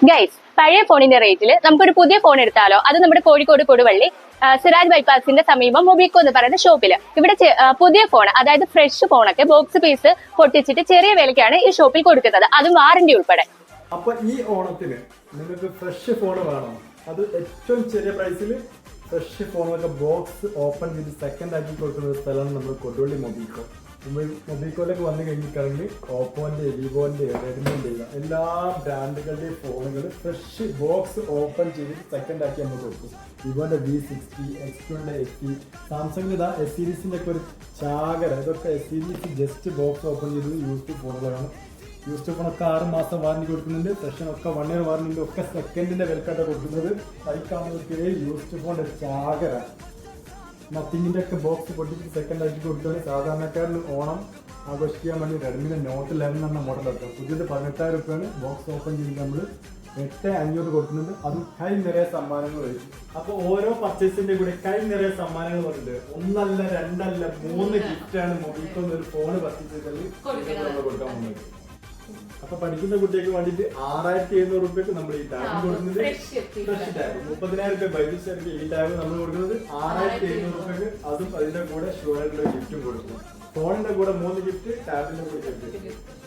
Guys, പഴയ ഫോണിന്റെ റേറ്റിൽ നമുക്കൊരു പുതിയ ഫോൺ എടുത്താലോ? അത് നമ്മുടെ കോഴിക്കോട് കൊടുവള്ളി സിറാജ് ബൈപ്പാസിന്റെ സമീപം മൊബിക്കോ എന്ന് പറയുന്ന ഷോപ്പിൽ. ഇവിടെ പുതിയ ഫോൺ, അതായത് ഫ്രഷ് ഫോണൊക്കെ ബോക്സ് പീസ് പൊട്ടിച്ചിട്ട് ചെറിയ വിലക്കാണ് ഈ ഷോപ്പിൽ കൊടുക്കുന്നത്, അതും വാറന്റി ഉൾപ്പെടെ. അപ്പൊ ഈ ഓണത്തിന് നിങ്ങൾക്ക് ഫ്രഷ് ഫോൺ വേണം, അത് ഏറ്റവും ചെറിയ പ്രൈസിൽ ഫ്രഷ് ഫോണൊക്കെ ബോക്സ് ഓപ്പൺ ചെയ്ത് സെക്കൻഡ് ആക്കി കൊടുക്കുന്ന ഒരു സ്ഥലമാണ് നമ്മൾ കൊടുവള്ളി മൊബിക്കോ. മൊബിക്കോയിലേക്ക് വന്നു കഴിഞ്ഞിട്ടാണെങ്കിൽ ഓപ്പോന്റെ, വിവോന്റെ, റെഡ്മിന്റെ എല്ലാ ബ്രാൻഡുകളുടെയും ഫോണുകൾ ഫ്രഷ് ബോക്സ് ഓപ്പൺ ചെയ്ത് സെക്കൻഡ് ആക്കി നമ്മൾ കൊടുക്കും. വിവോന്റെ V60, X2ന്റെ SE, സാംസങ്ങിന്റെ ഇതാ S സീരീസിന്റെ ഒക്കെ ഒരു ചാകര, ഇതൊക്കെ S series just box open ചെയ്ത് യൂസ്ഡ് ഫോണുകളാണ്. യൂസ്ഡ് ഫോണൊക്കെ 6 മാസം വാറന്റി കൊടുക്കുന്നുണ്ട്, ഫ്രഷിനൊക്കെ 1 ഇയർ വാറന്റി ഒക്കെ സെക്കൻഡിന്റെ വിലക്കാട്ട കൊടുക്കുന്നത്. ബൈക്കാണെങ്കിൽ യൂസ്ഡ് ഫോണിന്റെ ചാകര. നത്തിങ്ങിന്റെ ഒക്കെ ബോക്സ് പൊട്ടിച്ച് സെക്കൻഡ് ആക്കി കൊടുത്താണ്. സാധാരണക്കാരന് ഓണം ആഘോഷിക്കാൻ വേണ്ടി റെഡ്മിന്റെ നോട്ട് 11 എന്ന മോഡൽ എടുക്കാം. പുതിയത് 18,000 രൂപയാണ്. ബോക്സ് ഓപ്പൺ ചെയ്ത് നമ്മൾ 8,500 കൊടുക്കുന്നുണ്ട്. അതും കൈ നിറയെ സമ്മാനങ്ങൾ വരും. അപ്പോൾ ഓരോ പർച്ചേസിന്റെ കൂടെ കൈ നിറയെ സമ്മാനങ്ങൾ പറഞ്ഞിട്ടുണ്ട്. 1 അല്ല 2 അല്ല 3 ഗിഫ്റ്റാണ് മൊബിക്കോ ഒരു ഫോണ് പർച്ചേസ് ചെയ്താൽ കൊടുക്കാൻ പോകുന്നത്. അപ്പൊ പഠിക്കുന്ന കുട്ടികൾക്ക് വേണ്ടിയിട്ട് 6,700 രൂപയ്ക്ക് നമ്മൾ ഈ ടാബ് കൊടുക്കുന്നത്. ഫ്രഷ് ടാബ് 30,000 രൂപ ബൈജുസാർക്ക് ഈ ടാബ് നമ്മൾ കൊടുക്കുന്നത് 6,700 രൂപയ്ക്ക്. അതും അതിന്റെ കൂടെ ഷുവറായിട്ടുള്ള ഗിഫ്റ്റും കൊടുക്കും. ഫോണിന്റെ കൂടെ 3 ഗിഫ്റ്റ്, ടാബിന്റെ കൂടെ ഗിഫ്റ്റ്.